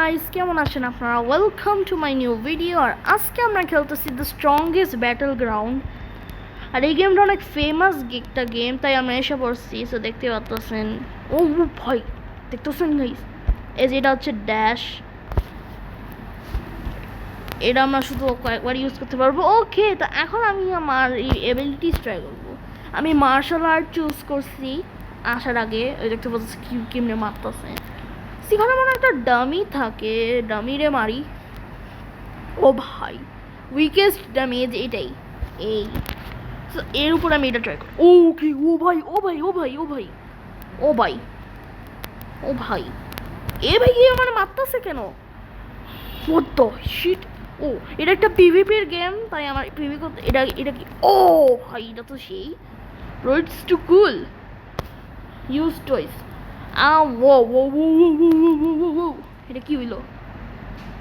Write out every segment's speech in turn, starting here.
Guys, কেমন আছেন আপনারা? Welcome to my new video. আর আজকে আমরা খেলতেছি দ্য স্ট্রংগেস্ট ব্যাটল গ্রাউন্ড। আর এই গেমটা অনেক ফেমাস একটা গেম, তাই আমরা এসে পড়ছি। সো দেখতে পাচ্ছেন, ও ভাই দেখতেছেন গাইস, এই যে এটা হচ্ছে ড্যাশ। এটা আমরা শুধু কয়েকবার ইউজ করতে পারবো। ওকে, তো এখন আমি আমার এই এবিলিটিস ট্রাই করবো। আমি মার্শাল আর্ট চুজ করছি আসার আগে। ওই দেখতে পাচ্ছি কেমনে মারতেছে। সেখানে মনে একটা ডামি থাকে, ডামিরে মারি। ও ভাই, উইকেস্ট ড্যামেজ এটাই। এই এর উপর আমি এটা ট্রাই করি। ওকে, ও ভাই ও ভাই ও ভাই ও ভাই ও ভাই ও ভাই, এ ভাই এ আমার মারতেছে কেন? What the sheet. ও, এটা একটা পিভিপির গেম, তাই আমার পিভি করতে এটা এটা কি? ও ভাই, এটা তো সেই roads to cool use toys. ও ও ও ও, এটা কি হইলো?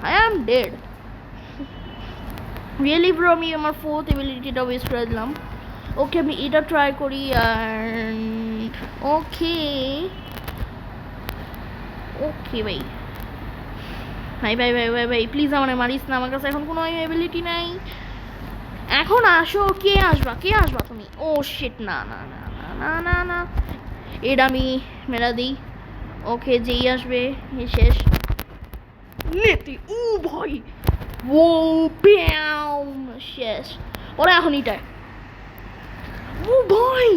I am dead. Really bro, আমি আমার ফোর্থ এবিলিটিটা ওয়েস্ট করে দিলাম। ওকে, আমি এটা ট্রাই করি। আর ওকে ওকে ভাই ভাই ভাই ভাই ভাই ভাই প্লিজ আমার মারিস না, আমার কাছে এখন কোনো এবিলিটি নাই। এখন আসো, কে আসবা কে আসবা তুমি? ও শিট, না না না না না না না, এটা আমি মেরা দিই। ওকে, যেই আসবে শেষ নেতি। ও ভাই, ও ব্যাম, শেষ। ওরা এখন এটাই। ও ভাই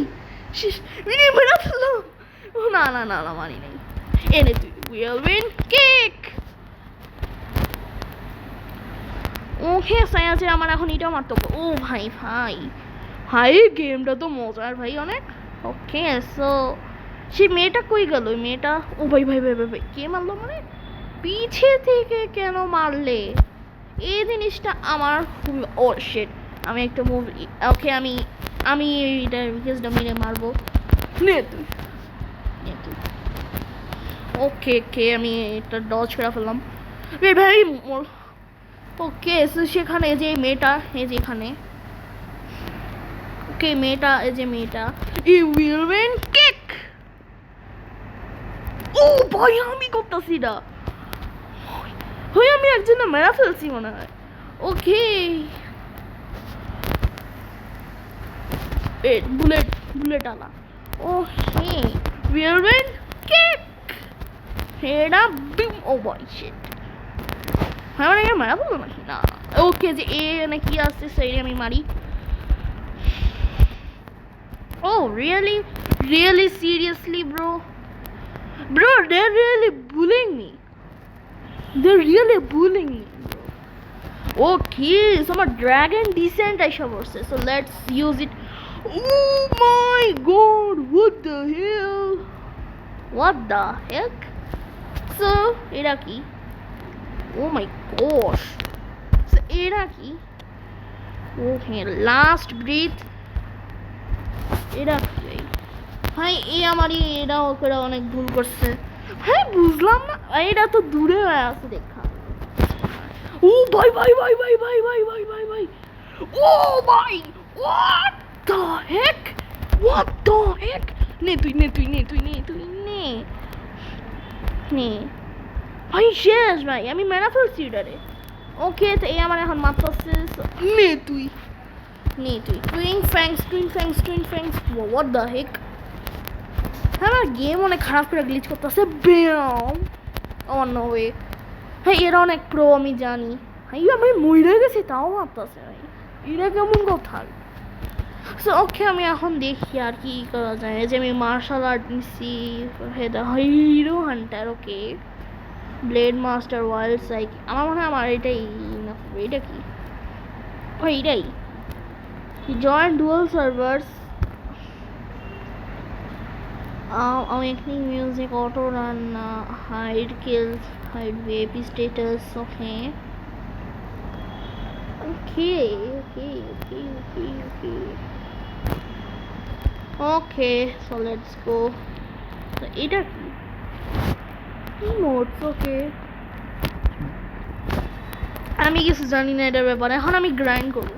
শেষ, মেরা ফেললাম। না না না না, মানি নাই। এনে তুই উইল উইন কেক। ওকে, সাই আছে আমার, এখন এটাও মারতে হবে। ও ভাই ভাই ভাই, গেমটা তো মজার ভাই অনেক। ওকে, সো সেই মেয়েটা কই গেল? ওই মেয়েটা, ও ভাই ভাই ভাই ভাই ভাই, কে মারলো? মানে পিছে থেকে কেন মারলে? এই জিনিসটা আমার খুবই, ও শিট। আমি একটা মুভি, ওকে আমি আমি এটা রিকোয়েস্টটা মেরে মারবো। নে তুই, নে তুই। ওকে কে, আমি এটা ডজ করে ফেললাম। ভাই ওকে, সেখানে যে মেয়েটা, এই যে এখানে। ওকে, মেয়েটা, এই যে মেয়েটা, ই উইল উইন কেক। ও ভাই, আমি করতেছি না। হই, আমি একজনে মেরা ফেলছি মনে হয়। ওকে, বুলেট বুলেট আলা। ও হে, উইল উইন কেক। হেডা বিম। ও ভাই শিট, হ্যাঁ মানে মেরা ফেলবো নাকি? না। ওকে, যে এ নাকি আসছে, সেই আমি মারি। Oh, really? Really? Seriously, bro? Bro, they're really bullying me. They're really bullying me, bro. Okay, so my dragon descent I shall say. So let's use it. Oh my god, what the hell? What the heck? So, এটা কি? Oh my gosh. So, এটা কি? Okay, last breath. এটা কি ভাই? এই আমারই এটা ওকে অনেক ভুল করছে ভাই, বুঝলাম না। এটা তো দূরে হয়ে আছে দেখা। ও ভাই ভাই ভাই ভাই ভাই ভাই ভাই ভাই ভাই, ও ভাই, what the heck, what the heck. নে তুই নে তুই নে তুই নে তুই নে নে ভাই, শেষ ভাই, আমি মেরা ফেলছি এটারে। ওকে, তো এই আমার এখন মাত্র শেষ। নে তুই নে তুই, টুইং fangs টুইং fangs টুইং fangs, what the হেক। আমার গেম অনেক খারাপ করে গ্লিচ করতেছে। ব্যাম, আমার নো ওয়ে ভাই, এরা অনেক প্রো আমি জানি ভাই। আমি মরে গেছি তাও মারতেছে ভাই, এরা কেমন কথা। সো ওকে, আমি এখন দেখি আর কি করা যায়। যে আমি মার্শাল আর্ট নিচ্ছি, হিরো হান্টার। ওকে, ব্লেড মাস্টার, ওয়াইল্ড সাইক। আমার মনে হয় আমার এটাই, এটা কি ভাই? এটাই join dual servers, awakening music, auto run, hide kills, hide VIP status. Okay, okay, okay, okay, okay, okay. Okay, so let's go. So এটা কি? Emotes. Okay, আমি কিছু জানি না এটার ব্যাপারে। এখন আমি গ্রাইন্ড করবো।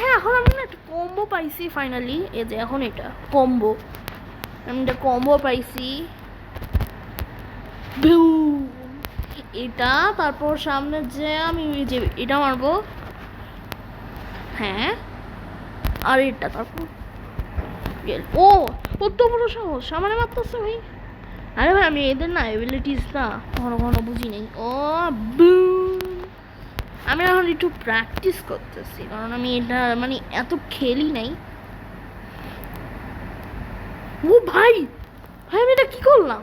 হ্যাঁ, এখন আমি না একটা কম্বো পাইছি ফাইনালি। এই যে এখন এটা কম্বো, আমি একটা কম্বো পাইছি। এটা, তারপর সামনে যে আমি যে এটা মারবো, হ্যাঁ, আর এটা তারপর ও কত বড় সাহস সামনে মারতেছে ভাই। আরে ভাই আমি এদের না এবিলিটিস না কখনো কখনো বুঝি নেই। ও আমি এখন একটু প্র্যাকটিস করতেছি, কারণ আমি এটা মানে এত খেলি নাই। ও ভাই ভাই আমি এটা কি করলাম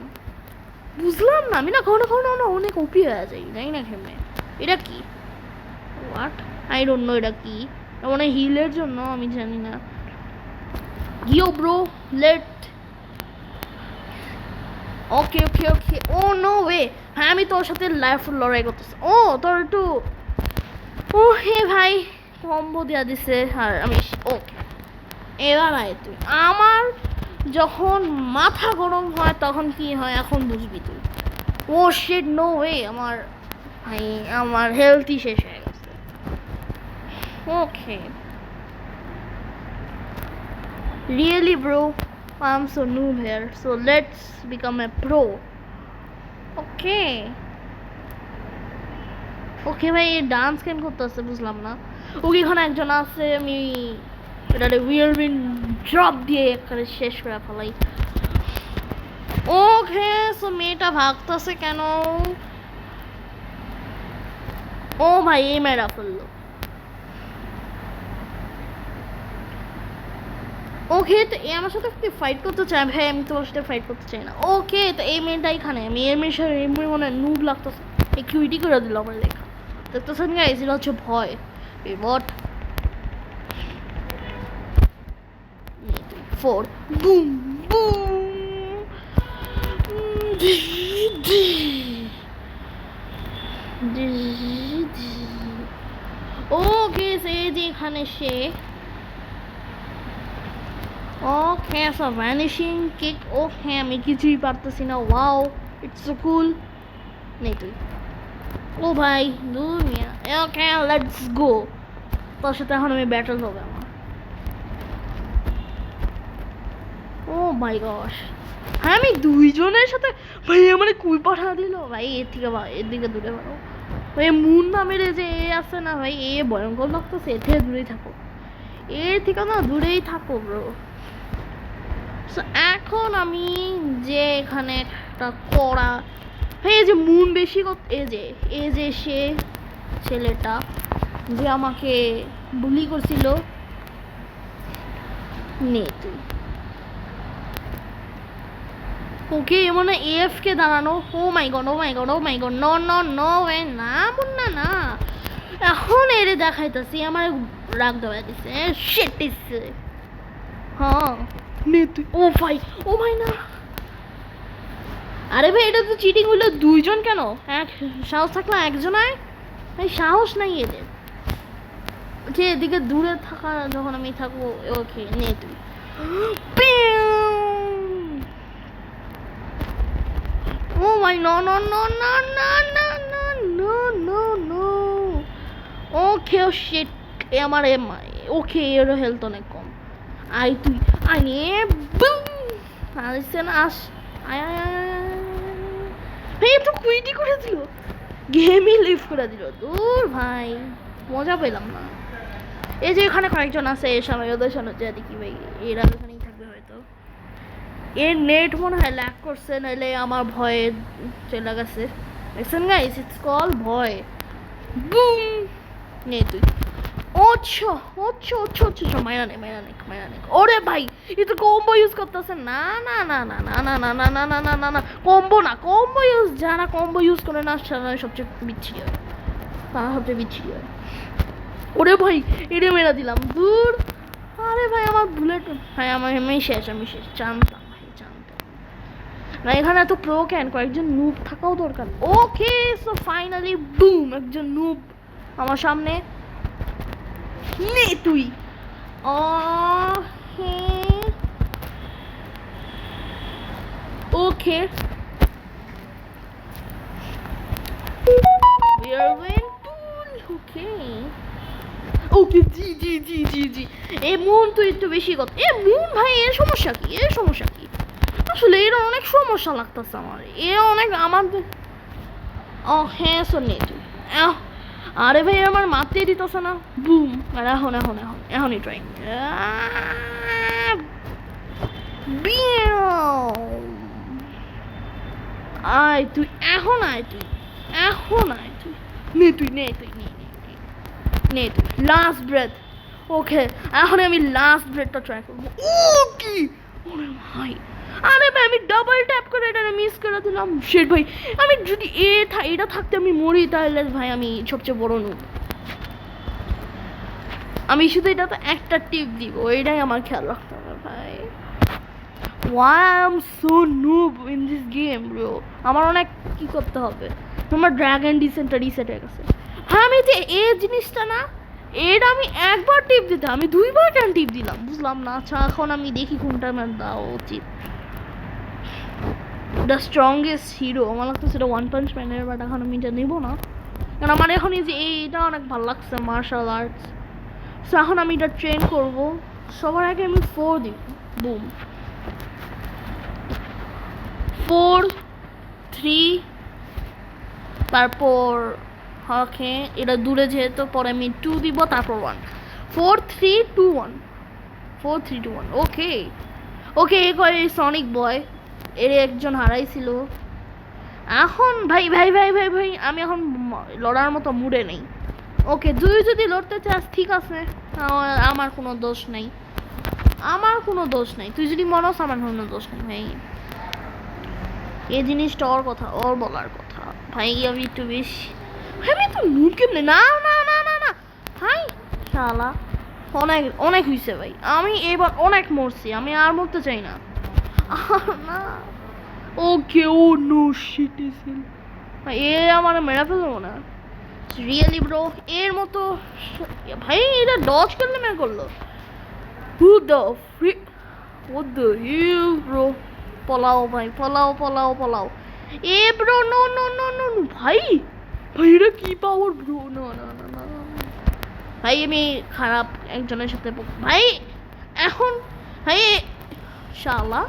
বুঝলাম না। আমি না কখনো কখনো অনেক ওপি হয়ে যাই, জানি না কেমনে। এটা কি হোয়াট, আই ডোন্ট নো এটা কি, মানে হিলের জন্য আমি জানি না। ইয়ো ব্রো লেট, ওকে ওকে ওকে, ও নো ওয়ে, হ্যাঁ আমি তোর সাথে লাইফ লড়াই করতেছি। ও তোর একটু, ও হে ভাই কম্বো দেওয়া দিছে আর আমি ওকে। এবার আয় তুই, আমার যখন মাথা গরম হয় তখন কি হয় এখন বুঝবি তুই। ও শিট নো ওয়ে, আমার ভাই আমার হেলথই শেষ হয়ে গেছে। ওকে really bro, I'm so noob here, so let's become a pro. Okay ওকে ভাই ডান্স কেন করতেছে বুঝলাম না। ওকে এখানে একজন আছে, আমি এটারে উইয়ারউইন্ড ড্রপ দিয়ে একেবারে শেষ করে ফেলাই। ওকে সো মেয়েটা ভাগতেছে কেন? ও ভাই এই মেয়েরা ফেললো। ওকে তো এ আমার সাথে ফাইট করতে চায় ভাই, আমি তোমার সাথে ফাইট করতে চাই না। ওকে তো এই মেয়েটা এখানে, আমি এই মেয়ের সাথে এই মেয়ে মনে নুব লাগতেছে, এই কিউইটি করে দিল আমার লেখা। দেখতেছেন গাইস এটা হচ্ছে ভয়। এই বট 4 বুম বুম। ওকে সে যে এখানে সে, ওকে সো ভ্যানিশিং কিক। ওকে আমি কিছুই পারতেছি না। ওয়াও ইটস সো কুল। নেই তুই, ও ভাই দুনিয়া। ওকে লেটস গো, তোর সাথে এখন আমি ব্যাটল হবে আমার। ও মাই গশ, হ্যাঁ আমি দুইজনের সাথে ভাই আমার কুই পাঠা দিল ভাই। এর থেকে এর দিকে দূরে বাড়ো ভাই। মুন নামের যে এ আছে না ভাই, এ ভয়ঙ্কর লাগতেছে। এর থেকে দূরেই থাকো, এর থেকে না দূরেই থাকো ব্রো। এখন আমি যে এখানে একটা কড়া ভাই, এই যে মুন বেশি এই যে সে ছেলেটা যে আমাকে বুলি করছিল, নে তুই। ওকে মানে এফ কে দাঁড়ানো। Oh my God oh my God oh my God, no no no way, না মুন্না না। এখন এরে দেখাইতেছি আমার রাগ দেওয়া দিছে। শিট ইস, হ্যাঁ নে তুই। ও ভাই ও ভাই না, আরে ভাই এটা তো চিটিং হইলো। দুইজন কেন, এক সাহস থাকলে একজন আয় ভাই, সাহস নাই এদের। যে এদিকে দূরে থাকা যখন আমি থাকবো। ওকে নে তুই। Oh my no no no no no no no no no no. Okay oh shit, এ আমার ওকে এর হেলথ অনেক কম। আই তুই আই নে বুম। আসছে না আস, আয় আয় আয়। ভাই তো কুইটি করে দিল, গেমই লিভ করে দিল। দূর ভাই মজা পেলাম না। এই যে এখানে কয়েকজন আছে, এর সামনে ওদের সামনে যে দেখি ভাই এরা ওখানেই থাকবে হয়তো। এর নেট মনে হয় ল্যাগ করছে, নাহলে আমার ভয়ে চলে গেছে। দেখছেন গাইস ইটস কল ভয়। বুম নে তুই। ওচ্ছো ওচ্ছো ওচ্ছো ওচ্ছো, মাইরা নে মাইরা নে মাইরা নে। ওরে ভাই এ তো কম্বো ইউজ করতেছে। না না না না না না না না না না না না না, কম্বো না, কম্বো ইউজ যারা কম্বো ইউজ করে না তারা সবচেয়ে বিচ্ছিরি হয়, তারা সবচেয়ে বিচ্ছিরি হয়। ওরে ভাই এরে মেরা দিলাম দূর। আরে ভাই আমার বুলেট ভাই, আমার আমি শেষ জানতাম ভাই, জানতাম না। এখানে এত প্রো ক্যান, কয়েকজন নুব থাকাও দরকার। ওকে সো ফাইনালি বুম, একজন নুব আমার সামনে। নে তুই। ওকে we are win pool. Okay ওকে জি জি জি জি জি। এই মুন তুই একটু বেশি কথা। এ মুন ভাই এর সমস্যা কি, এর সমস্যা কি আসলে? এর অনেক সমস্যা লাগতেছে আমার, এ অনেক আমার ও হ্যাঁ শোন নে তুই আরে ভাই আমার মারতেই দিতেছে না বুম আর এখনই ট্রাই আয় তুই এখন আয় তুই নে তুই লাস্ট ব্রেথ ওকে এখন আমি লাস্ট ব্রেথটা ট্রাই করবো ও কি ওরে ভাই আরে ভাই আমি ডাবল ট্যাপ করে এটা মিস করে দিলাম শিট ভাই আমি যদি এটা থাকতে আমি মরি তাহলে ভাই আমি সবচেয়ে বড় নুব আমি শুধু এটা তো একটা টিপ দিব এটাই আমার খেয়াল রাখতে হবে ভাই why I'm so noob in this game bro আমার অনেক কি করতে হবে তোমার ড্রাগন ডিসেন্টটা রিসেট হয়ে গেছে হ্যাঁ আমি যে এই জিনিসটা না এটা আমি একবার টিপ দিতে আমি দুইবার কেন টিপ দিলাম বুঝলাম না আচ্ছা এখন আমি দেখি কোনটা আমার দেওয়া উচিত দ্য স্ট্রংগেস্ট হিরো আমার লাগতো সেটা ওয়ান পাঞ্চ ম্যানের বাট এখন আমি এটা নেবো না কারণ আমার এখন এই যে এইটা অনেক ভালো লাগছে মার্শাল আর্টস সো এখন আমি এটা ট্রেন করবো সবার আগে আমি 4 দিব বুম 4 3 তারপর ওকে এটা দূরে যেহেতু পরে আমি 2 দিব তারপর 1 4 3 2 1 4 3 2 1 ওকে ওকে এই কয় সনিক বয় এর একজন হারাইছিল এখন ভাই আমি এখন লড়ার মতো মুডে নেই ওকে তুই যদি লড়তে চাস ঠিক আছে আমার কোনো দোষ নেই তুই যদি মনস আমার কোনো দোষ নেই ভাই এই জিনিসটা ওর বলার কথা ভাই আমি একটু বেশি আমি তো মুড কেমনে না ভাই শালা অনেক হয়েছে ভাই আমি এবার অনেক মরছি আমি আর মরতে চাই না না ওকে ও নো শিট ইজ এ আমার মেরা ফেলবো না রিয়েলি ব্রো এর মতো ভাই এটা ডজ করলে মেরে করলো who the what the hell bro pulao ভাই পলাও এ ব্রো নো ভাই এটা কি পাওয়ার ব্রো না ভাই আমি খারাপ একজনের সাথে ভাই এখন ভাই শালা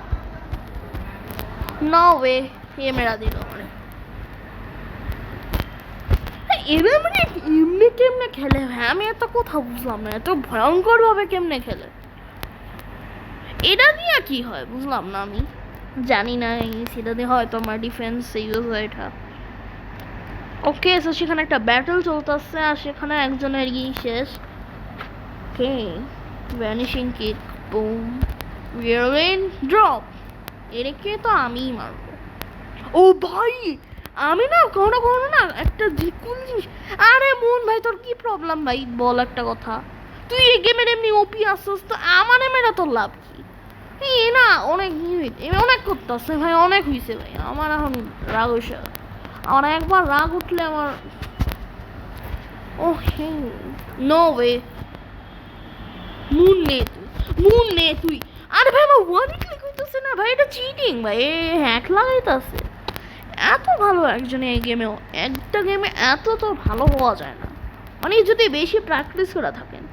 নো ওয়ে এ মেরা দিল মানে এরা মানে এমনি কেমনে খেলে ভাই আমি এত কথা বুঝলাম না এত ভয়ঙ্কর ভাবে কেমনে খেলে এটা দিয়ে কি হয় বুঝলাম না আমি জানি না সেটা দিয়ে হয়তো আমার ডিফেন্স ইউজ হয় এটা ওকে সো সেখানে একটা ব্যাটল চলতেছে আর সেখানে একজনের শেষ ওকে ভ্যানিশিং কিক বুম রিয়েলিন ড্রপ এটাকে তো আমিই মারবো ও ভাই আমি না কখনো না একটা কোন জিনিস আরে মন ভাই তোর কি প্রবলেম ভাই বল একটা কথা তুই এই গেমের এমনি ওপি আসছিস তো আমার মেয়েরা তোর লাভ কি না অনেক করতেছে ভাই অনেক হয়েছে ভাই আমার এখন রাগ হয়েছে আমার একবার রাগ উঠলে আমার ও হে নো ওয়ে মুন নে তুই আরে ভাই আমার ওয়ান ক্লিক হইতেছে না ভাই এটা চিটিং ভাই হ্যাক লাগাইতেছে এত ভালো একজনে এই গেমেও একটা গেমে এত তো ভালো হওয়া যায় না মানে যদি বেশি প্র্যাকটিস করে থাকেন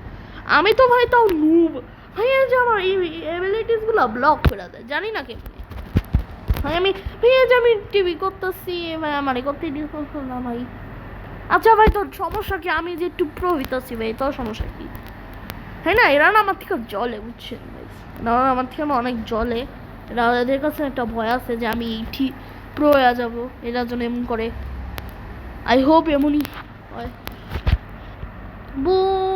আমি তো ভাই তাও নুব ভাই যে আমার এই অ্যাবিলিটিসগুলো ব্লক করে দেয় জানি না কেমনি ভাই আমি টিভি করতেছি ভাই আমার করতে না ভাই আচ্ছা ভাই তোর সমস্যা কি আমি যে একটু প্রো হইতেছি ভাই তোর সমস্যা কি হ্যাঁ না এরা না আমার থেকে জলে বুঝছেন ভাই আমার থেকে অনেক জলে এরা এদের কাছে একটা ভয় আছে যে আমি ঠিক প্রো হয়ে যাবো এটার জন্য এমন করে আই হোপ এমনই হয় বুম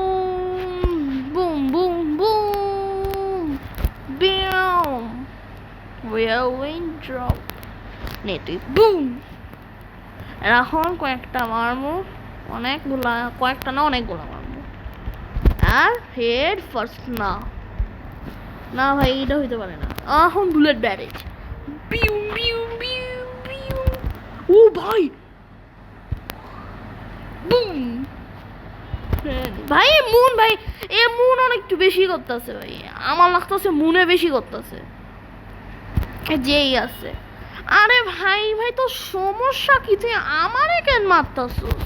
whirlwind drop নে তুই বুম এখন কয়েকটা মারবো কয়েকটা না অনেকগুলো মারবো আর হেড ফার্স্ট না ভাই এটা হইতে পারে না এখন বুলেট ব্যারেজ ও ভাই বুম ভাই মুন অনেক একটু বেশি করতেছে ভাই আমার লাগতেছে মুনে বেশি করতেছে যেই আছে আরে ভাই তো সমস্যা কি তুই আমারে কেন মারতাছস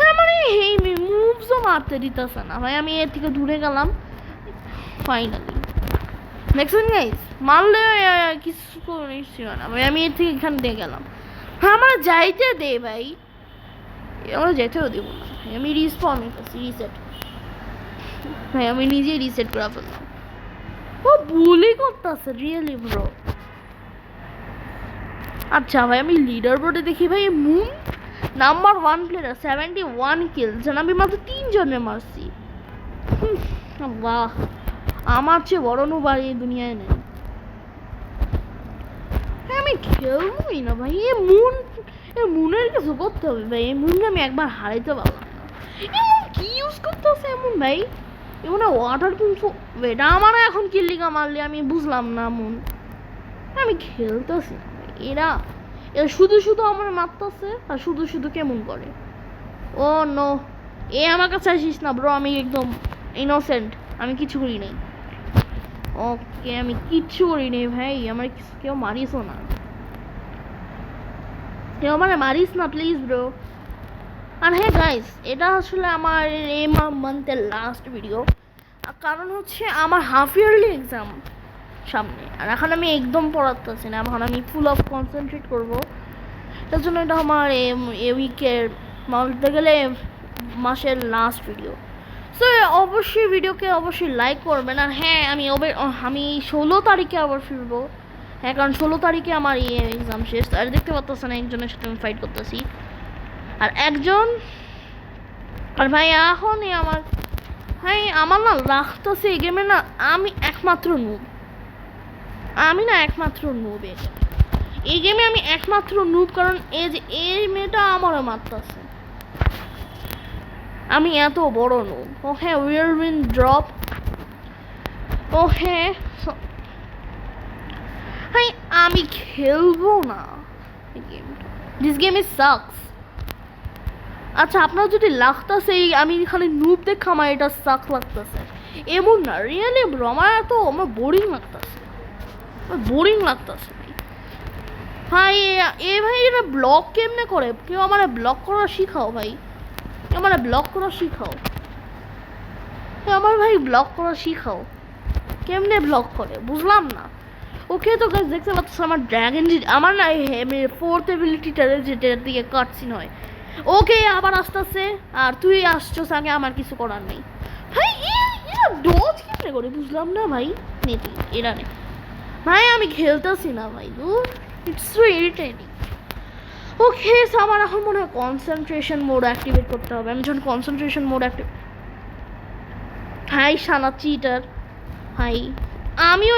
আমার এই মুভসও মারতে দিতেছে না ভাই আমি এর থেকে দূরে গেলাম ফাইনালি দেখছেন গাইস মারলে কিছু করিস না ভাই আমি এর থেকে এখান দিয়ে গেলাম আমার যাইতে দে ভাই আমরা যেতেও দেবো না ভাই, আমি রিস্পন করছি রিসেট ভাই, আমি নিজেই রিসেট করে ফেললাম। ও বুলি করতেছে রিয়েলি ব্রো। আচ্ছা ভাই আমি লিডার বোর্ডে দেখি ভাই মুন নাম্বার 1 প্লেয়ার 71 কিলস, যেন আমি মাত্র 3 জনে মারছি। বাহ, আমার চেয়ে বড় নুবার এই দুনিয়ায় নেই। আমি খেলবই না ভাই, মুনের কিছু করতে হবে ভাই। এই মুনকে আমি একবার হারাইতে পারলাম না। এমন কি ইউজ করতেছে এমন ভাই, এমন ওয়াটার প্রুফ। এটা আমার এখন কিল্লিকা মারলে আমি বুঝলাম না মুন। আমি খেলতেছি না ভাই। এরা শুধু শুধু আমার মারতেছে আর শুধু শুধু কেমন করে। ও নো, আমার কাছে আসিস না ব্রো, আমি একদম ইনোসেন্ট, আমি কিছু করি নাই। ওকে আমি কিচ্ছু করি নাই ভাই, আমার কেউ মারিসও না, কেউ আমার মারিস না প্লিজ ব্রো। আর হ্যাঁ গাইস, এটা আসলে আমার এই মান্থের লাস্ট ভিডিও, কারণ হচ্ছে আমার হাফ ইয়ারলি এক্সাম সামনে, আর এখন আমি একদম পড়াতেছি না, এখন আমি ফুল অফ কনসেন্ট্রেট করবো। তার জন্য এটা আমার এ উইকের বলতে গেলে মাসের লাস্ট ভিডিও। সো অবশ্যই ভিডিওকে অবশ্যই লাইক করবেন। আর হ্যাঁ আমি 16 তারিখে আবার ফিরবো। হ্যাঁ, কারণ 16 তারিখে আমার এক্সাম শেষ। আর দেখতে পাচ্ছেন একজনের সাথে আমি ফাইট করতেছি, আর একজন, আর ভাই এখন আমার না লাগতেছে এই গেমে না আমি একমাত্র নুব। আমি না একমাত্র নুব এই গেমে, আমি একমাত্র নুব, কারণ এই মেয়েটা আমারও মারতেছে। আমি এত বড় নুব। ও হ্যাঁ, উইন ড্রপ। ও হ্যাঁ ভাই, আমি খেলবো না এই গেমটা। This game is sucks. আচ্ছা, আপনার যদি লাগতেছে আমি খালি নুব দেখা আমার এটা সাক লাগতেছে, এমন না রিয়েলি ব্রো। আমার বোরিং লাগতেছে, ভাই। ভাই এটা ব্লক কেমনে করে? কেউ আমার ব্লক করা শিখাও ভাই, আমার ব্লক করা শিখাও। আমার ভাই ব্লক করা শিখাও, কেমনে ব্লক করে বুঝলাম না। ওকে তো গাইস দেখতে পাচ্ছ আমার ড্রাগন, আমার না 4th এবিলিটিটারে যেটার দিকে কাটসিন হয়। ওকে আবার আসতেছে, আর তুই আসছস আগে, আমার কিছু করার নেই ভাই। ডজ কেমনে করে বুঝলাম না ভাই। নেতি এরা নেই ভাই, আমি খেলতেছি না ভাই, ইটস সো ইরিটেটিং। ওকে আমার এখন মনে হয় কনসেন্ট্রেশন মোড অ্যাক্টিভেট করতে হবে। আমি যখন কনসেন্ট্রেশন মোড ভাই শালা চিটার ভাই, আমিও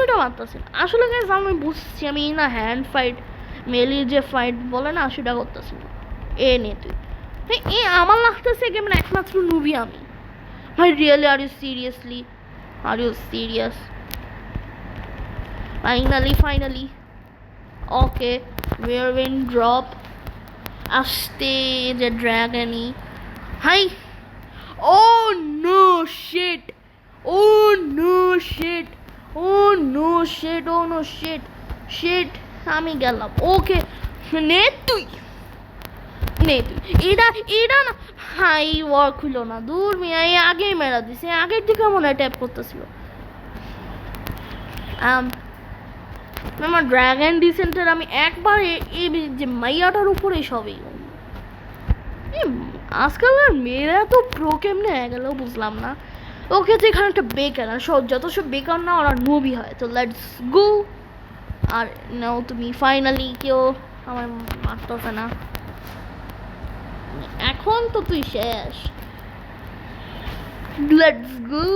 এটা মারতেছি না আসলে গাইস। আমি বুঝছি আমি না হ্যান্ড ফাইট মেলির যে ফাইট বলে না সেটা করতেছি না। নে তুই ভাই, আমার লাগতেছে গেম একমাত্র নুবি আমি ভাই। Really are you serious? Finally okay, উইন ড্রপ আসতে যে ড্রাগনি ভাই। ও নো শিট, আমি গেলাম। ওকে নে তুই এটা না ভাই, ওয়ার্ক হইল না। দূর মিয়া, আগেই মেরা দিছে, আগের দিকে মনে হয় ট্যাপ করতেছিল। আমার ড্রাগন ডিসেন্টার আমি একবার এই যে মাইয়াটার উপরে সবই। আজকাল আর মেয়েরা তো প্রো কেমনে হয়ে গেল বুঝলাম না। ওকে তো এখানে একটা বেকার, আর যত সব বেকার না ওরা মুভি হয়। তো লেটস গো। আর নাও তুমি ফাইনালি কেউ আমার মারতেছে না এখন, তো তুই শেষ। Let's go.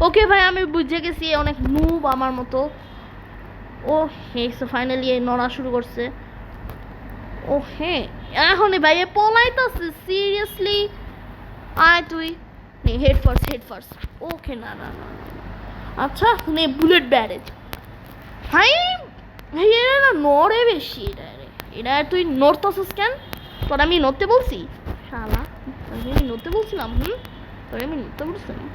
ওকে ভাই, আমি বুঝে গেছি অনেক নুব আমার মতো। ও হ্যাঁ, ফাইনালি নড়া শুরু করছে। ও হ্যাঁ, এখন ভাই পলাইতেছে সিরিয়াসলি। আয় তুই হেড ফার্স্ট। ওকে না। আচ্ছা নে বুলেট ব্যারেজ ভাই। এরা না নড়ে বেশি। এটা তুই নড়তেছিস কেন? তোর আমি নড়তে বলছি শালা? আমি নড়তে বলছিলাম? তোর আমি নড়তে বলছিলাম?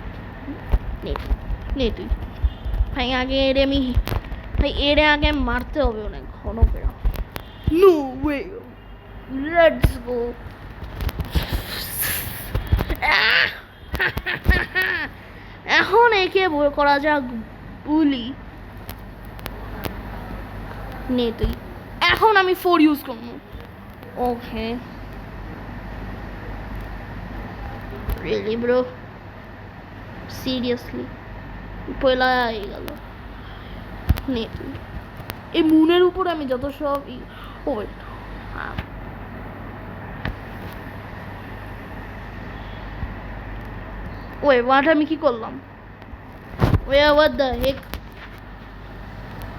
নে তুই ভাই, এরে আগে মারতে হবে অনেক ঘন করে। No way, let's go. এখন একে বই করা যাক বুলি। নে তুই, এখন আমি 4 ইউজ করবো। ওকে রিয়েলি ব্রো সিরিয়াসলি পয়লা হয়ে গেল নে তুই এই মুনের উপর আমি যত সব ও ওই ওয়াট আমি কি করলাম what the heck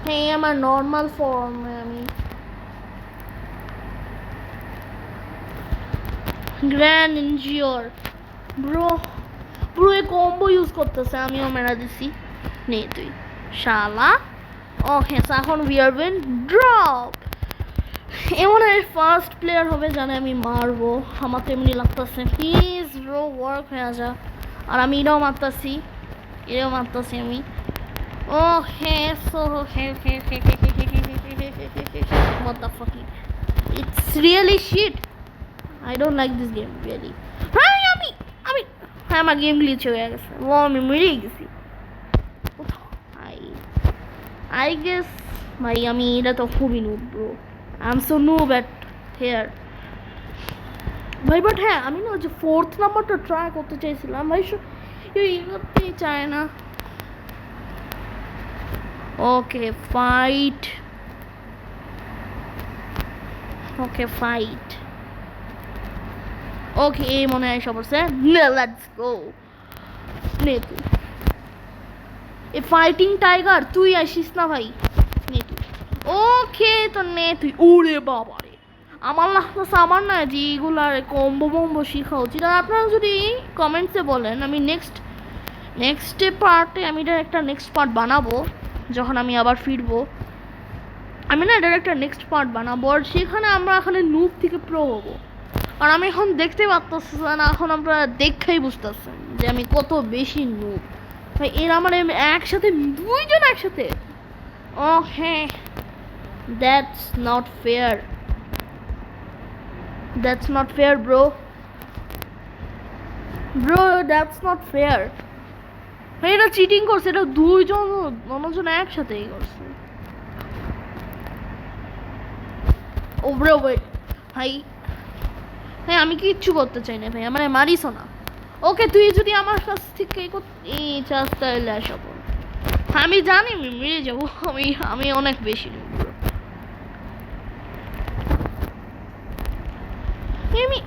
হ্যাঁ আমার নর্মাল ফর্মে আমি গ্র্যান্ড ইনজিওর ব্রো ব্রো এ কম্বো ইউজ করতেছে আমিও মেরা দিছি নে তুই শালা ও হ্যাঁ এখন উইয়ারবেন ড্রপ এমন এর ফার্স্ট প্লেয়ার হবে জানে আমি মারবো আমার তো এমনি লাগতেছে প্লিজ ব্রো ওয়ার্ক হয়ে যা আর আমি এটাও মারতাছি আমি ও হ্যাঁ সো হ্যাঁ what the fuck it's really shit I don't like this game really হ্যাঁ আমি আমার গেম গ্লিচ হয়ে গেছে ও আমি মরে গেছি I guess ভাই আমি এটা তো খুবই noob bro I'm so noob at here ভাই বাট হ্যাঁ আমি না যে ফোর্থ নাম্বারটা ট্রাই করতে চাইছিলাম ভাই এগোতেই চায় না ওকে ফাইট ওকে এই মনে হয় সব আছে লেটস গো নে তুই এই ফাইটিং টাইগার তুই আসিস না ভাই নে তুই ওকে তো নে তুই ওরে বাবা রে আমার লাগতেছে আমার না যে এগুলার কম্বো শেখা উচিত আর আপনারা যদি কমেন্টসে বলেন আমি নেক্সট পার্টে আমি এটার একটা নেক্সট পার্ট বানাবো যখন আমি আবার ফিরবো আমি না এটার একটা নেক্সট পার্ট বানাবো আর সেখানে আমরা এখানে নুব থেকে প্রো হবো আর আমি এখন দেখতে পারতেছি না এখন আপনারা দেখেই বুঝতেছেন যে আমি কত বেশি নুব ভাই এর আমার একসাথে দুইজন একসাথে ও হ্যাঁ that's not fair bro that's not fair ভাই এটা চিটিং করছে এটা দুজন একসাথেই করছে ও ব্রো ওয়েট ভাই হ্যাঁ আমি কিচ্ছু করতে চাই না ভাই আমার মারিস না ওকে তুই যদি আমার কাছ থেকে এই চাষটা এলে আসব আমি জানি আমি মেরে যাবো আমি অনেক বেশি আমি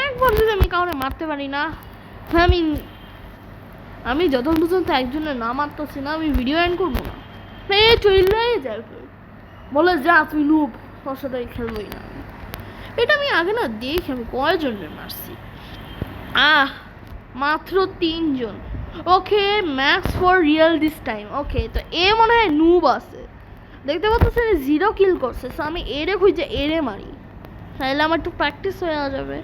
একবার যদি আমি কাউকে মারতে পারি না আমি যত পর্যন্ত একজনের না মারতেছি না আমি ভিডিও এন্ড করবো না চলেই যায় বলে যা তুই নুব তোর সাথে খেলবোই না এটা আমি আগে না দেখি আমি কয়জনের মারছি মাত্র 3 জন okay max for real this time okay তো এ মনে হয় নুব আছে দেখতে পাচ্ছেন 0 কিল করছে সো আমি এরে খুঁজে এরে মারি তাহলে আমার একটু প্র্যাকটিস হয়ে যাবে